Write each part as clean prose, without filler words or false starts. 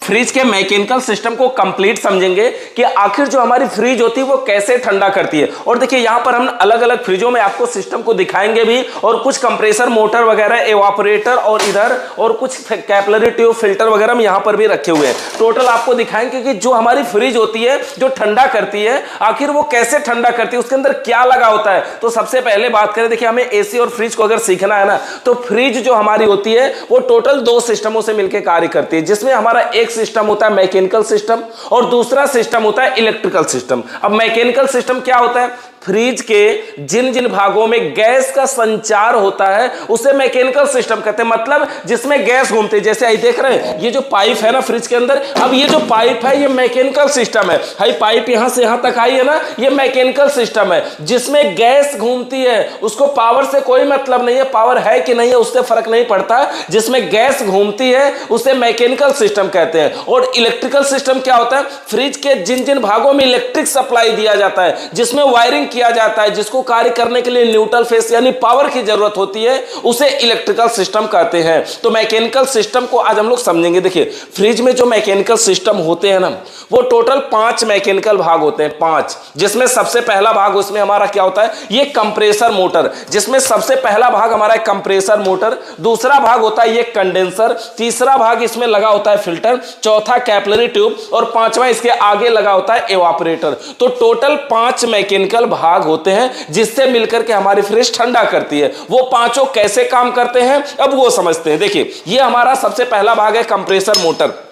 Fridge के mechanical system को complete समझेंगे कि आखिर जो हमारी फ्रिज होती है वो कैसे ठंडा करती है। और देखिए यहां पर हम अलग अलग फ्रिजों में आपको सिस्टम को दिखाएंगे भी, और कुछ कंप्रेसर मोटर वगैरह, एवापोरेटर और इधर और कुछ कैपिलरी ट्यूब फिल्टर वगैरह हम यहां पर भी रखे हुए हैं। टोटल आपको दिखाएंगे कि जो हमारी फ्रिज होती है जो ठंडा करती है आखिर वो कैसे ठंडा करती है, उसके अंदर क्या लगा होता है। तो सबसे पहले बात करें, देखिए हमें एसी और फ्रिज को अगर सीखना है ना, तो फ्रिज जो हमारी होती है वो टोटल दो सिस्टमों से मिलकर कार्य करती है, जिसमें हमारा एक सिस्टम होता है मैकेनिकल सिस्टम और दूसरा सिस्टम होता है इलेक्ट्रिकल सिस्टम। अब मैकेनिकल सिस्टम क्या होता है? फ्रिज के जिन जिन भागों में गैस का संचार होता है उसे मैकेनिकल सिस्टम कहते हैं, मतलब जिसमें गैस घूमती है। जैसे आई देख रहे हैं ये जो पाइप है ना फ्रिज के अंदर, अब ये जो पाइप है ये मैकेनिकल सिस्टम है। हाई पाइप यहां से यहां तक आई है ना, ये मैकेनिकल सिस्टम है जिसमें गैस घूमती है। उसको पावर से कोई मतलब नहीं है, पावर है कि नहीं है उससे फर्क नहीं पड़ता, जिसमें गैस घूमती है उसे मैकेनिकल सिस्टम कहते हैं। और इलेक्ट्रिकल सिस्टम क्या होता है? फ्रिज के जिन जिन भागों में इलेक्ट्रिक सप्लाई दिया जाता है, जिसमें वायरिंग किया जाता है, जिसको कार्य करने के लिए न्यूट्रल फेस यानी पावर की जरूरत होती है, उसे इलेक्ट्रिकल सिस्टम कहते हैं। तो मैकेनिकल सिस्टम को आज हम लोग समझेंगे। देखिए फ्रिज में जो मैकेनिकल सिस्टम होते हैं ना, वो टोटल 5 मैकेनिकल भाग होते हैं, 5, जिसमें सबसे पहला भाग उसमें हमारा क्या होता है? ये कंप्रेसर मोटर, जिसमें सबसे पहला भाग हमारा है कंप्रेसर मोटर, दूसरा भाग होता है ये कंडेंसर, तीसरा भाग इसमें लगा होता है फिल्टर, चौथा कैपिलरी ट्यूब और पांचवा इसके आगे लगा होता है एवापोरेटर। तो टोटल 5 मैकेनिकल भाग होते हैं जिससे मिलकर के हमारी फ्रिज ठंडा करती है। वो पांचों कैसे काम करते हैं अब वो समझते हैं। देखिए ये हमारा सबसे पहला भाग है कंप्रेसर मोटर।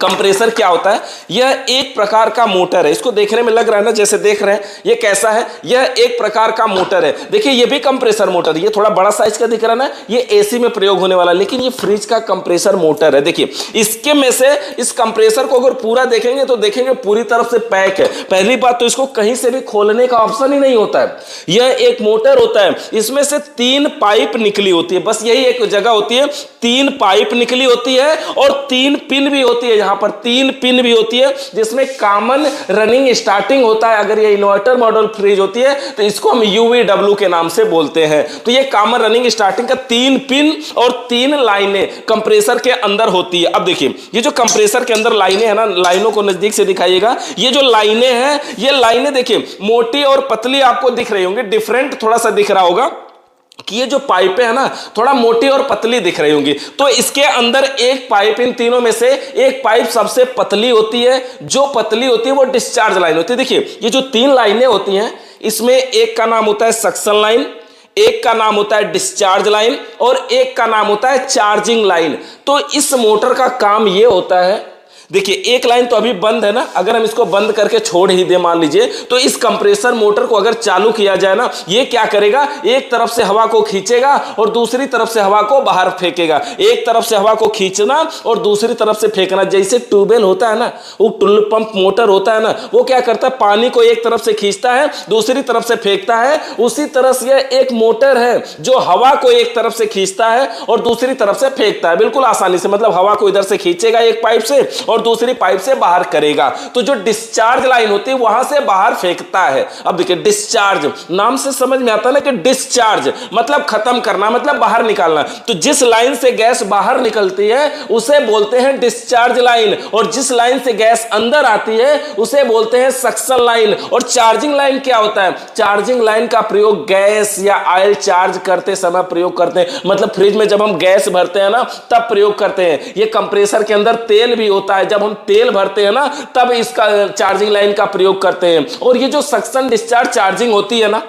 कंप्रेसर क्या होता है? यह एक प्रकार का मोटर है। इसको देखने में लग रहा है ना जैसे देख रहे हैं ये कैसा है, यह एक प्रकार का मोटर है। देखिए ये भी कंप्रेसर मोटर, ये थोड़ा बड़ा साइज का दिख रहा है ना, ये एसी में प्रयोग होने वाला, लेकिन ये फ्रिज का कंप्रेसर मोटर है। देखिए इसके में से इस कंप्रेसर को अगर पूरा देखेंगे तो देखेंगे पूरी तरफ से पैक है। पहली बात तो इसको कहीं से भी खोलने का ऑप्शन ही नहीं होता है। यह एक मोटर होता है, इसमें से 3 पाइप निकली होती है, बस यही एक जगह होती है, 3 पाइप निकली होती है और 3 पिन भी होती है। यहां पर 3 पिन भी होती है जिसमें कॉमन रनिंग स्टार्टिंग होता है। अगर ये इन्वर्टर मॉडल फ्रिज होती है तो इसको हम यूवीडब्ल्यू के नाम से बोलते हैं। तो ये कॉमन रनिंग स्टार्टिंग का 3 पिन और 3 लाइनें कंप्रेसर के अंदर होती है। अब देखिए ये जो कंप्रेसर के अंदर लाइनें है ना, लाइनों को नजदीक से दिखाइएगा। ये जो लाइनें हैं, ये लाइनें देखिए मोटी और पतली आपको दिख रही होंगी, डिफरेंट थोड़ा सा दिख रहा होगा कि ये जो पाइपें है ना थोड़ा मोटी और पतली दिख रही होंगी। तो इसके अंदर एक पाइप, इन तीनों में से एक पाइप सबसे पतली होती है। जो पतली होती है वो डिस्चार्ज लाइन होती है। देखिए ये जो 3 लाइनें होती हैं इसमें एक का नाम होता है सक्शन लाइन, एक का नाम होता है डिस्चार्ज लाइन और एक का नाम होता है चार्जिंग लाइन। तो इस मोटर का काम ये होता है, देखिए एक लाइन तो अभी बंद है ना, अगर हम इसको बंद करके छोड़ ही दे मान लीजिए, तो इस कंप्रेसर मोटर को अगर चालू किया जाए ना, ये क्या करेगा, एक तरफ से हवा को खींचेगा और दूसरी तरफ से हवा को बाहर फेंकेगा। एक तरफ से हवा को खींचना और दूसरी तरफ से फेंकना। जैसे ट्यूबवेल होता है ना, वो टुल पंप मोटर होता है ना, वो क्या करता है, पानी को एक तरफ से खींचता है दूसरी तरफ से फेंकता है। उसी तरह से यह एक मोटर है जो हवा को एक तरफ से खींचता है और दूसरी तरफ से फेंकता है, बिल्कुल आसानी से। मतलब हवा को इधर से खींचेगा एक पाइप से और दूसरी पाइप से बाहर करेगा। तो जो डिस्चार्ज लाइन होती है वहां से बाहर फेंकता है। अब देखिए डिस्चार्ज नाम से समझ में आता है ना कि डिस्चार्ज मतलब खत्म करना, मतलब बाहर निकालना। तो जिस लाइन से गैस बाहर निकलती है उसे बोलते हैं डिस्चार्ज लाइन, और जिस लाइन से गैस अंदर आती है उसे बोलते हैं सक्शन लाइन। और चार्जिंग लाइन क्या होता है? चार्जिंग लाइन का प्रयोग गैस या ऑयल चार्ज करते समय प्रयोग करते हैं। मतलब फ्रिज में जब हम गैस भरते हैं ना तब प्रयोग करते हैं। ये कंप्रेसर के अंदर तेल भी होता है, जब हम तेल भरते हैं ना तब इसका चार्जिंग लाइन का प्रयोग करते हैं। और ये जो सक्शन डिस्चार्ज चार्जिंग होती है ना,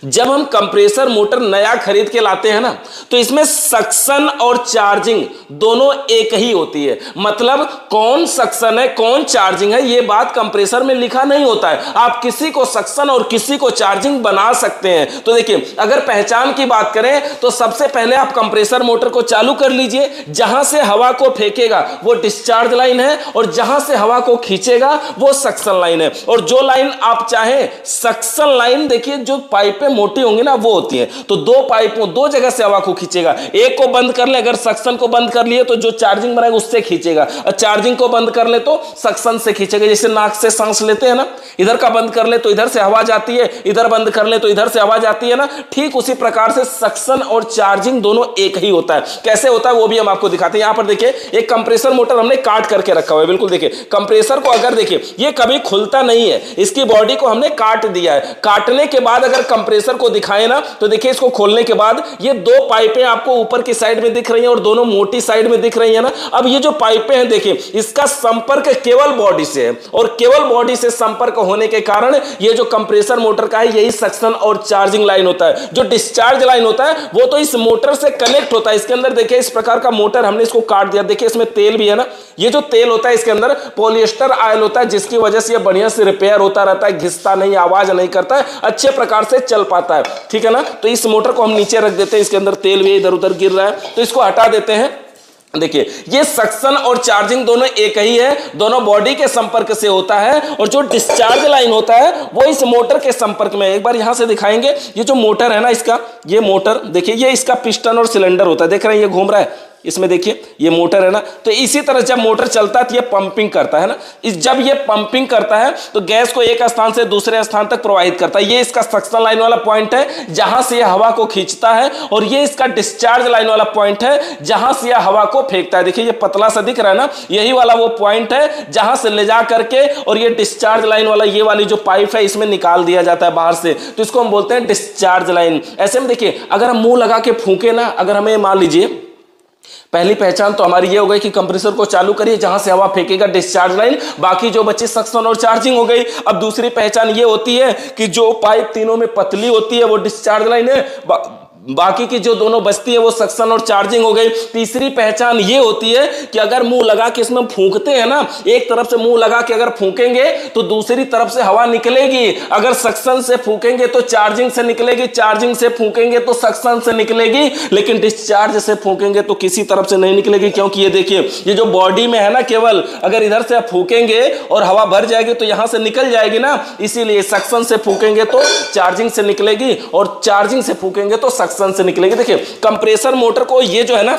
जब हम कंप्रेसर मोटर नया खरीद के लाते हैं ना तो इसमें सक्शन और चार्जिंग दोनों एक ही होती है। मतलब कौन सक्शन है कौन चार्जिंग है ये बात कंप्रेसर में लिखा नहीं होता है। आप किसी को सक्शन और किसी को चार्जिंग बना सकते हैं। तो देखिए अगर पहचान की बात करें तो सबसे पहले आप कंप्रेसर मोटर को चालू कर लीजिए। जहां से हवा को फेंकेगा वो डिस्चार्ज लाइन है और जहां से हवा को खींचेगा वो सक्शन लाइन है। और जो लाइन आप चाहें सक्शन लाइन, देखिए जो पाइप पाइपें मोटी होंगी ना वो होती है। तो दो जगह से हवा को खींचेगा। एक को बंद कर ले, अगर सक्शन को बंद कर लिए तो जो चार्जिंग बनाएगा उससे खींचेगा, और चार्जिंग को बंद कर ले तो सक्शन से खींचेगा। जैसे नाक से सांस लेते हैं ना, इधर का बंद कर ले तो इधर से हवा जाती है, इधर बंद कर ले तो इधर से हवा जाती है ना, ठीक उसी प्रकार से सक्शन और चार्जिंग दोनों एक ही होता है। कैसे होता है वो भी हम आपको दिखाते हैं। यहां पर देखिए एक कंप्रेसर मोटर हमने काट करके रखा हुआ है, बिल्कुल देखिए कंप्रेसर को अगर देखिए ये कभी खुलता नहीं है, इसकी बॉडी को हमने काट दिया है। काटने के बाद अगर कंप्रेसर को दिखाए ना तो देखिए इसको खोलने के बाद ये दो पाइपें आपको ऊपर की साइड में दिख रही हैं और दोनों मोटी साइड में दिख रही है ना। अब ये जो पाइपें हैं देखिए इसका संपर्क केवल बॉडी से है, और केवल बॉडी से संपर्क होने के कारण ये जो कंप्रेसर मोटर का है यही सक्शन और चार्जिंग लाइन होता है। जो डिस्चार्ज लाइन होता है वो तो इस मोटर से कनेक्ट होता है। इसके अंदर देखिए इस प्रकार का मोटर हमने इसको काट दिया, देखिए इसमें तेल भी है ना, ये जो तेल होता है इसके अंदर पॉलिएस्टर ऑयल होता है, जिसकी वजह से ये बढ़िया से रिपेयर होता रहता है, घिसता नहीं, आवाज नहीं करता है, अच्छे प्रकार से चल पाता है, ठीक है ना। तो इस मोटर को हम नीचे रख देते हैं, इसके अंदर तेल भी इधर उधर गिर रहा है तो इसको हटा देते हैं। देखिए ये सक्शन और चार्जिंग दोनों एक ही है, दोनों बॉडी के संपर्क से होता है, और जो डिस्चार्ज लाइन होता है वो इस मोटर के संपर्क में। एक बार यहां से दिखाएंगे, ये जो मोटर है ना इसका, ये मोटर देखिए ये इसका पिस्टन और सिलेंडर होता है, देख रहे हैं ये घूम रहा है, इसमें देखिए ये मोटर है ना। तो इसी तरह जब मोटर चलता है तो ये पंपिंग करता है ना, जब ये पंपिंग करता है तो गैस को एक स्थान से दूसरे स्थान तक प्रवाहित करता है। ये इसका सक्शन लाइन वाला पॉइंट है जहां से यह हवा को खींचता है, और ये इसका डिस्चार्ज लाइन वाला पॉइंट है जहां से यह हवा को फेंकता है। देखिए ये पतला सा दिख रहा है ना, यही वाला वो पॉइंट है जहां से ले जा करके और ये डिस्चार्ज लाइन वाला ये वाली जो पाइप है इसमें निकाल दिया जाता है बाहर से, तो इसको हम बोलते हैं डिस्चार्ज लाइन। ऐसे में देखिए अगर हम मुंह लगा के फूंके ना, अगर हमें मान लीजिए पहली पहचान तो हमारी ये हो गई कि कंप्रेसर को चालू करिए जहां से हवा फेंकेगा डिस्चार्ज लाइन, बाकी जो बच्चे सक्शन और चार्जिंग हो गई। अब दूसरी पहचान ये होती है कि जो पाइप तीनों में पतली होती है वो डिस्चार्ज लाइन है, बाकी की जो दोनों बचती है वो सक्शन और चार्जिंग हो गई। तीसरी पहचान ये होती है कि अगर मुंह लगा के इसमें फूंकते हैं ना, एक तरफ से मुंह लगा के अगर फूंकेंगे तो दूसरी तरफ से हवा निकलेगी, अगर सक्शन से फूंकेंगे तो चार्जिंग से निकलेगी, चार्जिंग से फूंकेंगे तो सक्शन से निकलेगी, लेकिन डिस्चार्ज से फूंकेंगे तो किसी तरफ से नहीं निकलेगी। क्योंकि ये देखिए ये जो बॉडी में है ना, केवल अगर इधर से फूंकेंगे और हवा भर जाएगी तो यहां से निकल जाएगी ना, इसीलिए सक्शन से फूंकेंगे तो चार्जिंग से निकलेगी और चार्जिंग से फूंकेंगे तो सक्शन से निकलेगी। देखिए कंप्रेसर मोटर को ये जो है ना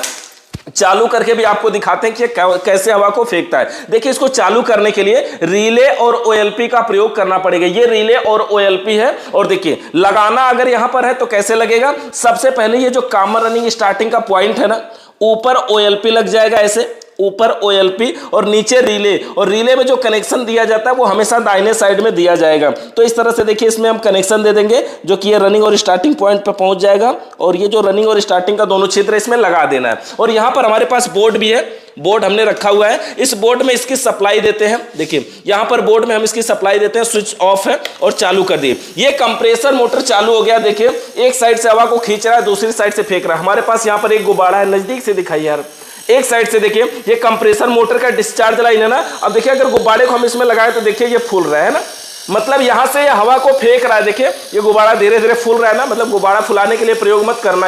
चालू करके भी आपको दिखाते हैं कि कैसे हवा को फेंकता है। देखिए इसको चालू करने के लिए रिले और ओएलपी का प्रयोग करना पड़ेगा। ये रिले और ओएलपी है, और देखिए लगाना अगर यहां पर है तो कैसे लगेगा। सबसे पहले ये जो कॉमन रनिंग स्टार्टिंग का पॉइंट है ना, ऊपर ओएलपी लग जाएगा, ऐसे ऊपर ओएलपी और नीचे रिले, और रिले में जो कनेक्शन दिया जाता है वो हमेशा दाहिने साइड में दिया जाएगा। तो इस तरह से देखिए इसमें हम कनेक्शन दे देंगे जो कि ये रनिंग और स्टार्टिंग पॉइंट पे पहुंच जाएगा, और ये जो रनिंग और स्टार्टिंग का दोनों छिद्र इसमें लगा देना है। और यहां पर हमारे पास बोर्ड भी है, बोर्ड हमने रखा हुआ है, इस बोर्ड में इसकी सप्लाई देते हैं। देखिए यहां पर बोर्ड में हम इसकी सप्लाई देते हैं, स्विच ऑफ है और चालू कर दिए। ये कंप्रेसर मोटर चालू हो गया। देखिए एक साइड से हवा को खींच रहा है, दूसरी साइड से फेंक रहा है। हमारे पास यहां पर एक गुब्बारा है, नजदीक से दिखाइए यार, एक साइड से देखिए ये कंप्रेसर मोटर का डिस्चार्ज लाइन है ना। अब देखिए अगर गुब्बारे को हम इसमें लगाए तो देखिए ये फूल रहा है ना, मतलब यहां से ये हवा को फेंक रहा है। देखिए ये गुब्बारा धीरे धीरे फूल रहा है ना, मतलब गुब्बारा फुलाने के लिए प्रयोग मत करना।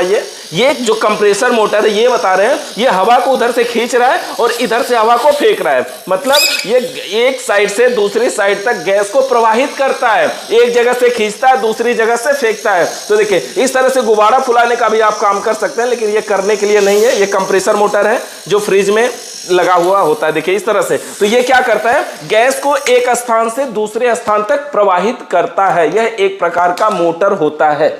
ये जो कंप्रेसर मोटर है ये बता रहे हैं ये हवा को उधर से खींच रहा है और इधर से हवा को फेंक रहा है, मतलब ये एक साइड से दूसरी साइड तक गैस को प्रवाहित करता है, एक जगह से खींचता है दूसरी जगह से फेंकता है। तो देखिए इस तरह से गुब्बारा फुलाने का भी आप काम कर सकते हैं, लेकिन ये करने के लिए नहीं है। ये कंप्रेसर मोटर है जो फ्रिज में लगा हुआ होता है, देखिए इस तरह से। तो ये क्या करता है, गैस को एक स्थान से दूसरे स्थान तक प्रवाहित करता है। यह एक प्रकार का मोटर होता है।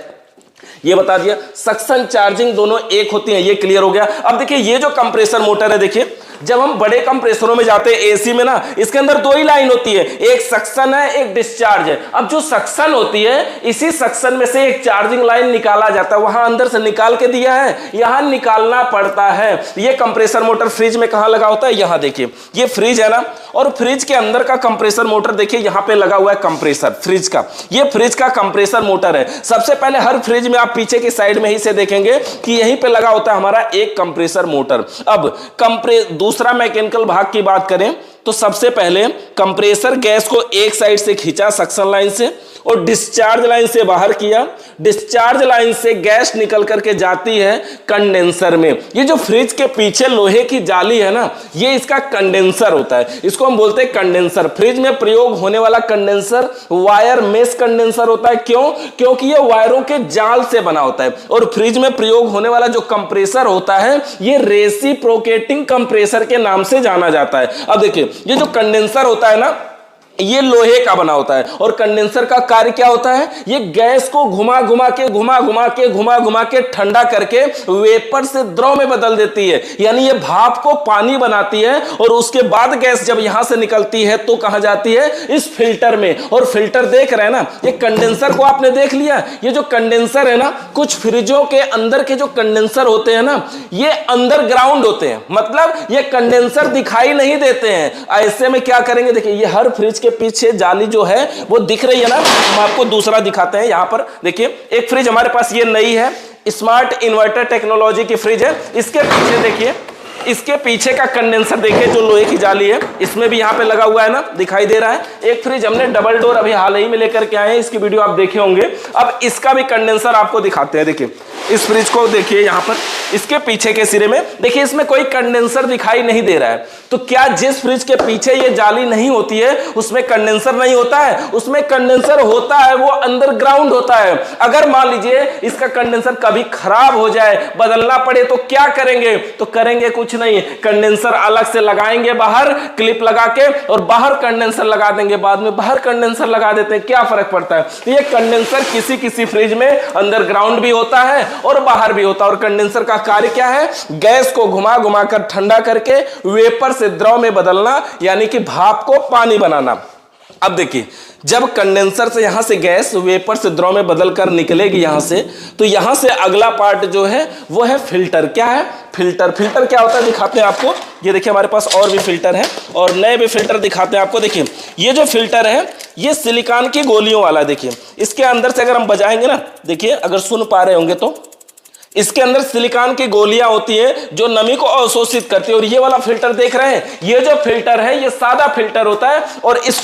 ये बता दिया, सक्शन चार्जिंग दोनों एक होती हैं, ये क्लियर हो गया। अब देखिए ये जो कंप्रेसर मोटर है, देखिए जब हम बड़े कंप्रेसरों में जाते हैं एसी में ना, इसके अंदर दो ही लाइन होती है, एक सक्शन है एक डिस्चार्ज है। अब जो सक्शन होती है इसी सक्शन में से एक चार्जिंग लाइन निकाला जाता है, वहां अंदर से निकाल के दिया है, यहां निकालना पड़ता है। ये कंप्रेसर मोटर फ्रिज में कहां लगा होता है, यहां देखिए ये फ्रिज है ना, और फ्रिज के अंदर का कंप्रेसर मोटर देखिए यहां पे लगा हुआ है कंप्रेसर फ्रिज का। ये फ्रिज का कंप्रेसर मोटर है। सबसे पहले हर फ्रिज में आप पीछे की साइड में ही से देखेंगे कि यहीं पे लगा होता है हमारा एक कंप्रेसर मोटर। अब दूसरा मैकेनिकल भाग की बात करें तो सबसे पहले कंप्रेसर गैस को एक साइड से खींचा सक्शन लाइन से और डिस्चार्ज लाइन से बाहर किया। डिस्चार्ज लाइन से गैस निकल करके जाती है कंडेंसर में। ये जो फ्रिज के पीछे लोहे की जाली है ना, ये इसका कंडेंसर होता है, इसको हम बोलते हैं कंडेंसर। फ्रिज में प्रयोग होने वाला कंडेंसर वायर मेश कंडेंसर होता है। क्यों? क्योंकि ये वायरों के जाल से बना होता है। और फ्रिज में प्रयोग होने वाला जो कंप्रेसर होता है ये रेसिप्रोकेटिंग कंप्रेसर के नाम से जाना जाता है। अब देखिए, ये जो कंडेंसर होता है ना, ये लोहे का बना होता है और कंडेंसर का कार्य क्या होता है? ये गैस को घुमा घुमा के ठंडा करके वेपर से द्रव में बदल देती है, यानी ये भाप को पानी बनाती है। और उसके बाद गैस जब यहां से निकलती है तो कहां जाती है? इस फिल्टर में। और फिल्टर देख रहे हैं ना, ये कंडेंसर को आपने देख लिया। ये जो कंडेंसर है ना, कुछ फ्रिजों के अंदर के जो कंडेंसर होते हैं ना, ये अंडरग्राउंड होते हैं, मतलब ये कंडेंसर दिखाई नहीं देते हैं। ऐसे में क्या करेंगे? देखिए, ये हर फ्रिज के पीछे जाली जो है वो दिख रही है ना। हम आपको दूसरा दिखाते हैं। यहां पर देखिए, एक फ्रिज हमारे पास ये नई है, स्मार्ट इन्वर्टर टेक्नोलॉजी की फ्रिज है। इसके पीछे देखिए, इसके पीछे का कंडेंसर देखिए, जो लोहे की जाली है, इसमें भी यहां पे लगा हुआ है ना, दिखाई दे रहा है। एक फ्रिज हमने डबल डोर अभी हाल ही में लेकर के आए हैं, इसकी वीडियो आप देखे होंगे। अब इसका भी कंडेंसर आपको दिखाते हैं। देखिए, इस फ्रिज को देखिए, यहां पर इसके पीछे के सिरे में देखिए, इसमें कोई कंडेंसर दिखाई नहीं दे रहा है। तो क्या जिस फ्रिज के पीछे ये जाली नहीं होती है उसमें कंडेंसर नहीं होता है? उसमें कंडेंसर होता है, वो अंडरग्राउंड होता है। अगर मान लीजिए इसका कंडेंसर कभी खराब हो जाए, बदलना पड़े, तो क्या करेंगे? तो करेंगे कुछ नहीं, कंडेंसर अलग से लगाएंगे बाहर, क्लिप लगा के, और बाहर कंडेंसर लगा देंगे। बाद में बाहर कंडेंसर लगा देते हैं, क्या फर्क पड़ता है? तो ये कंडेंसर किसी किसी फ्रिज में अंडरग्राउंड भी होता है और बाहर भी होता है। और कंडेंसर का कार्य क्या है? गैस को घुमा घुमा कर ठंडा करके वेपर से द्रव में बदलना, यानी कि भाप को पानी बनाना। अब देखिए, जब कंडेंसर से यहां से गैस वेपर से द्रव में बदल कर निकलेगी यहां से, तो यहां से अगला पार्ट जो है वो है फिल्टर। क्या है? फिल्टर। फिल्टर क्या होता है दिखाते हैं आपको। ये देखिए, हमारे पास और भी फिल्टर है और नए भी फिल्टर दिखाते हैं आपको। देखिए, ये जो फिल्टर है ये सिलिकॉन की गोलियों वाला है। देखिए, इसके अंदर से अगर हम बजाएंगे ना, देखिए अगर सुन पा रहे होंगे तो, इसके अंदर सिलिकॉन की गोलियां होती हैं जो नमी को अवशोषित करती है। और ये वाला फिल्टर देख रहे हैं, ये जो फिल्टर है ये सादा फिल्टर होता है। और इस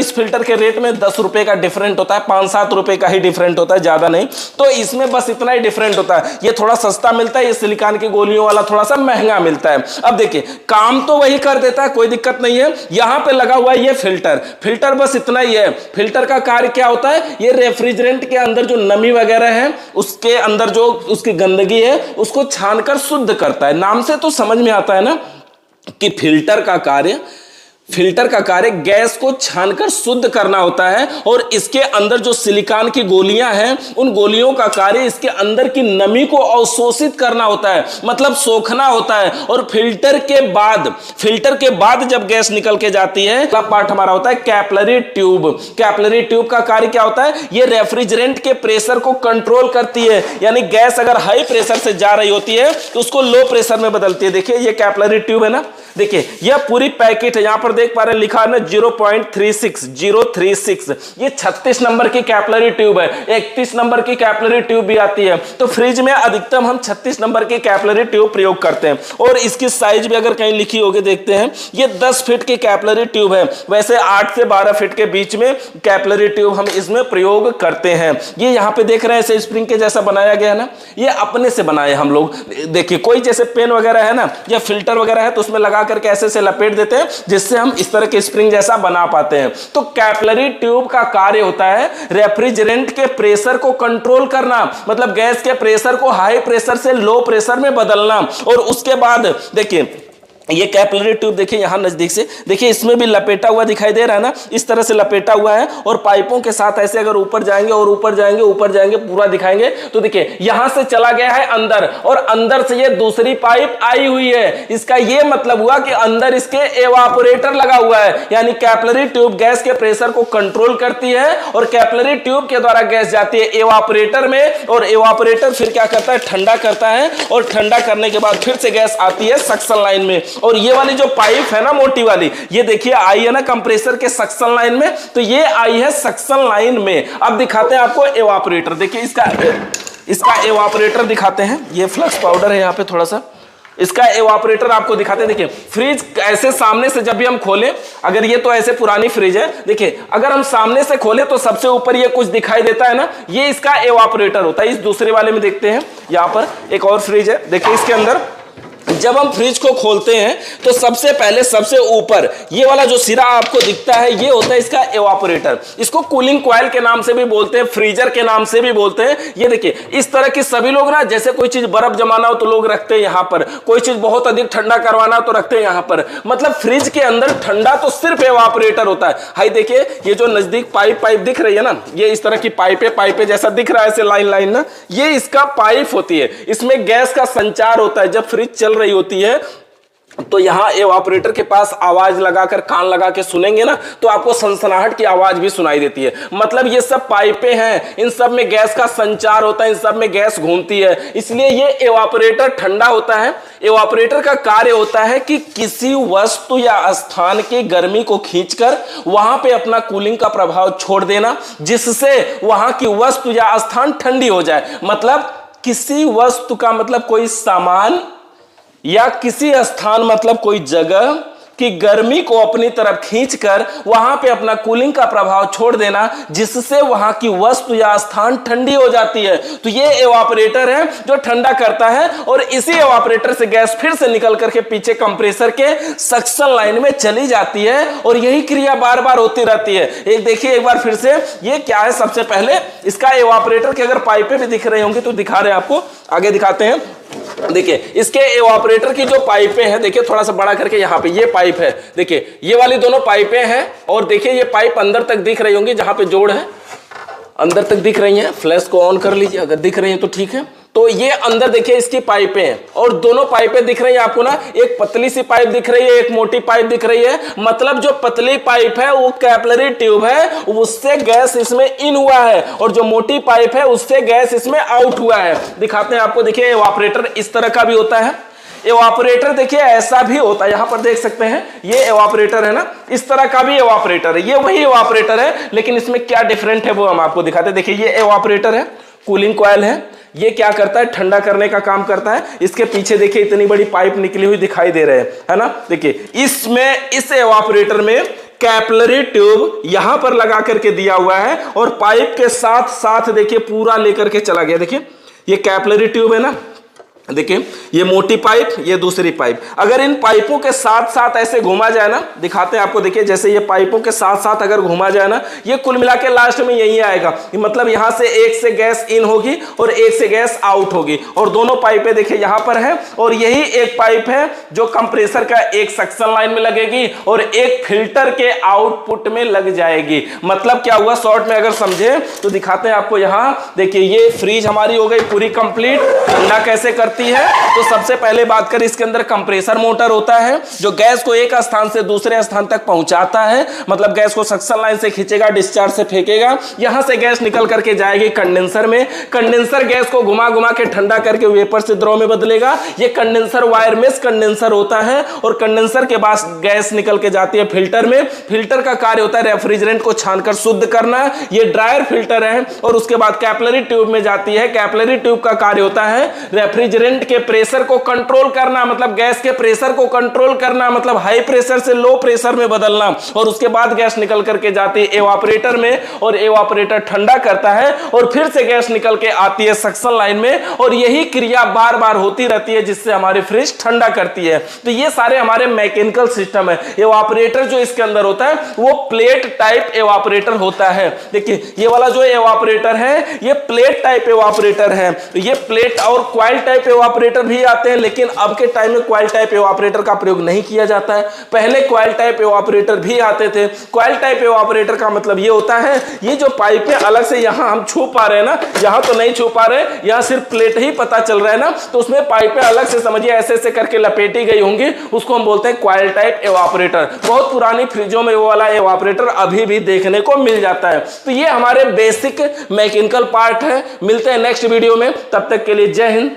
फिल्टर के रेट में 10 रुपए का डिफरेंट होता है, 5-7 रुपए का ही डिफरेंट होता है, ज्यादा नहीं। तो इसमें बस इतना ही डिफरेंट होता है। ये थोड़ा सस्ता मिलता है, ये सिलिकॉन की गोलियों वाला थोड़ा सा महंगा मिलता है। अब देखिए, काम तो वही कर देता है, कोई दिक्कत नहीं है। यहां पर लगा हुआ है ये फिल्टर। फिल्टर बस इतना ही है। फिल्टर का कार्य क्या होता है? ये रेफ्रिजरेंट के अंदर जो नमी वगैरह है, उसके अंदर जो उसकी गंदगी है उसको छानकर शुद्ध करता है। नाम से तो समझ में आता है ना कि फिल्टर का कार्य गैस को छानकर शुद्ध करना होता है। और इसके अंदर जो सिलिकॉन की गोलियां हैं, उन गोलियों का कार्य इसके अंदर की नमी को अवशोषित करना होता है, मतलब सोखना होता है। और फिल्टर के बाद जब गैस निकल के जाती है, अगला पार्ट हमारा होता है कैपिलरी ट्यूब। कैपिलरी ट्यूब का कार्य क्या होता है? ये रेफ्रिजरेंट के प्रेशर को कंट्रोल करती है, यानी गैस अगर हाई प्रेशर से जा रही होती है तो उसको लो प्रेशर में बदलती है। देखिए, ये कैपिलरी ट्यूब है ना, देखिए यह पूरी पैकेट है, यहां पर देख पा रहे हैं लिखा है ना 0.36 ये 36 नंबर की कैपिलरी ट्यूब है। 31 नंबर की कैपिलरी ट्यूब भी आती है। तो फ्रिज में अधिकतम हम 36 नंबर की कैपिलरी ट्यूब प्रयोग करते हैं। और इसकी साइज भी अगर कहीं लिखी होगी देखते हैं, ये 10 फीट की कैपिलरी ट्यूब है। वैसे 8 से 12 फीट के बीच में कैपिलरी ट्यूब हम इसमें प्रयोग करते हैं। ये यहाँ पे देख रहे हैं ऐसे स्प्रिंग के जैसा बनाया गया है ना, ये अपने से बनाए हम लोग। देखिए, कोई जैसे पेन वगैरह है ना या फिल्टर वगैरह है तो उसमें लगा करके ऐसे से लपेट देते हैं, जिससे हम इस तरह के स्प्रिंग जैसा बना पाते हैं। तो कैपिलरी ट्यूब का कार्य होता है रेफ्रिजरेंट के प्रेशर को कंट्रोल करना, मतलब गैस के प्रेशर को हाई प्रेशर से लो प्रेशर में बदलना। और उसके बाद देखिए, ये कैपिलरी ट्यूब देखिए यहां नजदीक से देखिए, इसमें भी लपेटा हुआ दिखाई दे रहा है ना, इस तरह से लपेटा हुआ है। और पाइपों के साथ ऐसे अगर ऊपर जाएंगे और ऊपर जाएंगे पूरा दिखाएंगे तो देखिए यहां से चला गया है अंदर, और अंदर से ये दूसरी पाइप आई हुई है। इसका ये मतलब हुआ कि अंदर इसके एवापोरेटर लगा हुआ है, यानी कैपिलरी ट्यूब गैस के प्रेशर को कंट्रोल करती है और कैपिलरी ट्यूब के द्वारा गैस जाती है एवापोरेटर में। और एवापोरेटर फिर क्या करता है? ठंडा करता है, और ठंडा करने के बाद फिर से गैस आती है सक्शन लाइन में। और ये वाली जो पाइप है ना मोटी वाली, ये देखिए आई है ना कंप्रेसर के सक्शन लाइन में, तो ये आई है सक्शन लाइन में। अब दिखाते हैं आपको एवापोरेटर। देखिए, इसका एवापोरेटर दिखाते हैं। ये फ्लक्स पाउडर है यहाँ पे थोड़ा सा, इसका एवापोरेटर आपको दिखाते हैं। देखिए फ्रिज ऐसे सामने से जब भी हम खोलें, अगर ये तो ऐसे पुरानी फ्रिज है, देखिए अगर हम सामने से खोलें तो सबसे ऊपर ये कुछ दिखाई देता है ना, ये इसका एवापोरेटर होता है। इस दूसरे वाले में देखते हैं, यहां पर एक और फ्रिज है, देखिए इसके अंदर जब हम फ्रिज को खोलते हैं तो सबसे पहले सबसे ऊपर ये वाला जो सिरा आपको दिखता है, ये होता है इसका एवापोरेटर। इसको कूलिंग कॉइल के नाम से भी बोलते हैं, फ्रीजर के नाम से भी बोलते हैं। ये देखिए इस तरह की सभी लोग ना, जैसे कोई चीज बर्फ जमाना हो तो लोग रखते हैं यहां पर, कोई चीज बहुत अधिक ठंडा करवाना हो तो रखते हैं यहां पर। मतलब फ्रिज के अंदर ठंडा तो सिर्फ एवापोरेटर होता है। हाई देखिए ये जो नजदीक पाइप दिख रही है ना, ये इस तरह की पाइपे जैसा दिख रहा है, ऐसे लाइन ना, ये इसका पाइप होती है। इसमें गैस का संचार होता है। जब फ्रिज चल रही होती है तो यहां एवापोरेटर के पास आवाज लगाकर कान लगा के सुनेंगे ना, तो आपको सनसनाहट की आवाज भी सुनाई देती है। मतलब ये सब पाइपें हैं, इन सब में गैस का संचार होता है, इन सब में गैस घूमती है, इसलिए ये एवापोरेटर ठंडा होता है। एवापोरेटर का कार्य होता है कि किसी वस्तु या स्थान की गर्मी को खींचकर वहां पे अपना कूलिंग का प्रभाव छोड़ देना, जिससे वहां की वस्तु या स्थान ठंडी हो जाए। मतलब किसी वस्तु का मतलब कोई सामान या किसी स्थान मतलब कोई जगह की गर्मी को अपनी तरफ खींचकर वहां पे अपना कूलिंग का प्रभाव छोड़ देना, जिससे वहां की वस्तु या स्थान ठंडी हो जाती है। तो ये एवापोरेटर है जो ठंडा करता है, और इसी एवापोरेटर से गैस फिर से निकल करके पीछे कंप्रेसर के सक्शन लाइन में चली जाती है, और यही क्रिया बार बार होती रहती है। एक देखिए एक बार फिर से, ये क्या है, सबसे पहले इसका एवापोरेटर के अगर पाइपें भी दिख रहे होंगे तो दिखा रहे हैं आपको, आगे दिखाते हैं। देखिए इसके एवापोरेटर की जो पाइपें हैं, देखिए थोड़ा सा बड़ा करके, यहाँ पे ये पाइप है, देखिए ये वाली दोनों पाइपें हैं, और देखिए ये पाइप अंदर तक दिख रही होंगी, जहां पे जोड़ है अंदर तक दिख रही हैं। फ्लैश को ऑन कर लीजिए, अगर दिख रही हैं तो ठीक है। तो ये अंदर देखिए इसकी पाइपें हैं, और दोनों पाइपें दिख रही हैं आपको ना, एक पतली सी पाइप दिख रही है, एक मोटी पाइप दिख रही है। मतलब जो पतली पाइप है वो कैपिलरी ट्यूब है, उससे गैस इसमें इन हुआ है, और जो मोटी पाइप है उससे गैस इसमें आउट हुआ है। दिखाते हैं आपको, देखिए एवापोरेटर इस तरह का भी होता है। एवापोरेटर देखिए ऐसा भी होता है, यहां पर देख सकते हैं, ये एवापोरेटर है ना, इस तरह का भी एवापोरेटर है। ये वही एवापोरेटर है, लेकिन इसमें क्या डिफरेंट है वो हम आपको दिखाते हैं। देखिए ये एवापोरेटर है, कूलिंग कॉइल है, ये क्या करता है, ठंडा करने का काम करता है। इसके पीछे देखिए इतनी बड़ी पाइप निकली हुई दिखाई दे रहे हैं, है ना। देखिए इसमें, इस एवापोरेटर में कैपिलरी ट्यूब यहां पर लगा करके दिया हुआ है, और पाइप के साथ साथ देखिए पूरा लेकर के चला गया। देखिए ये कैपिलरी ट्यूब है ना, देखिए ये मोटी पाइप, ये दूसरी पाइप। अगर इन पाइपों के साथ साथ ऐसे घुमा जाए ना, दिखाते हैं आपको, देखिए जैसे ये पाइपों के साथ साथ अगर घुमा जाए ना, ये कुल मिला के लास्ट में यही आएगा। मतलब यहां से एक से गैस इन होगी और एक से गैस आउट होगी, और दोनों पाइपें देखिए यहां पर है, और यही एक पाइप है जो कंप्रेसर का एक सक्शन लाइन में लगेगी और एक फिल्टर के आउटपुट में लग जाएगी। मतलब क्या हुआ, शॉर्ट में अगर समझे तो दिखाते हैं आपको। यहां देखिए ये फ्रिज हमारी हो गई पूरी कंप्लीट। ठंडा कैसे करती है, तो सबसे पहले बात करें, इसके अंदर कंप्रेसर मोटर होता है जो गैस को एक स्थान से दूसरे स्थान तक पहुंचाता है। मतलब गैस को सक्शन लाइन से खींचेगा, डिस्चार्ज से फेंकेगा, यहां से गैस निकल करके जाएगी कंडेंसर में। कंडेंसर गैस को घुमा घुमा के ठंडा करके वेपर से द्रव में बदलेगा। ये कंडेंसर वायर मेश कंडेंसर होता है, और कंडेंसर के बाद गैस निकल के जाती है फिल्टर में। फिल्टर का कार्य होता है रेफ्रिजरेंट को छानकर शुद्ध करना, ये ड्रायर फिल्टर है। और उसके बाद कैपिलरी ट्यूब में जाती है। कैपिलरी ट्यूब का कार्य होता है रेफ्रिजरेंट के प्रेशर को कंट्रोल करना, मतलब गैस के प्रेशर को कंट्रोल करना, मतलब हाई प्रेशर से लो प्रेशर में बदलना। और उसके बाद गैस निकल करके जाती है एवापोरेटर में, और एवापोरेटर ठंडा करता है, और फिर से गैस निकल के आती है सक्शन लाइन में, और यही क्रिया बार बार होती रहती है, जिससे हमारी फ्रिज ठंडा करती है। तो ये सारे हमारे मैकेनिकल सिस्टम है। एवापोरेटर जो इसके अंदर होता है वो प्लेट टाइप एवापोरेटर होता है। देखिए ये वाला जो एवापोरेटर है ये प्लेट टाइप एवापोरेटर है। ये प्लेट और कॉइल टाइप एवापोरेटर भी आते हैं, लेकिन अब के टाइम में कॉइल टाइप एवापोरेटर का प्रयोग नहीं किया जाता है। पहले कॉइल टाइप एवापोरेटर भी आते थे। कॉइल टाइप एवापोरेटर का मतलब ये होता है, ये जो पाइपें अलग से यहां हम छू पा रहे हैं ना, यहां तो नहीं छू पा रहे, यहां सिर्फ प्लेट ही पता चल रहा है ना, तो उसमें पाइपें अलग से समझिए ऐसे ऐसे करके लपेटी गई होंगी, उसको हम बोलते हैं कॉइल टाइप एवापोरेटर। बहुत पुरानी फ्रिजों में वो वाला एवापोरेटर अभी भी देखने को मिल जाता है। तो ये हमारे बेसिक मैकेनिकल पार्ट है। मिलते हैं नेक्स्ट वीडियो में, तब तक के लिए जय हिंद।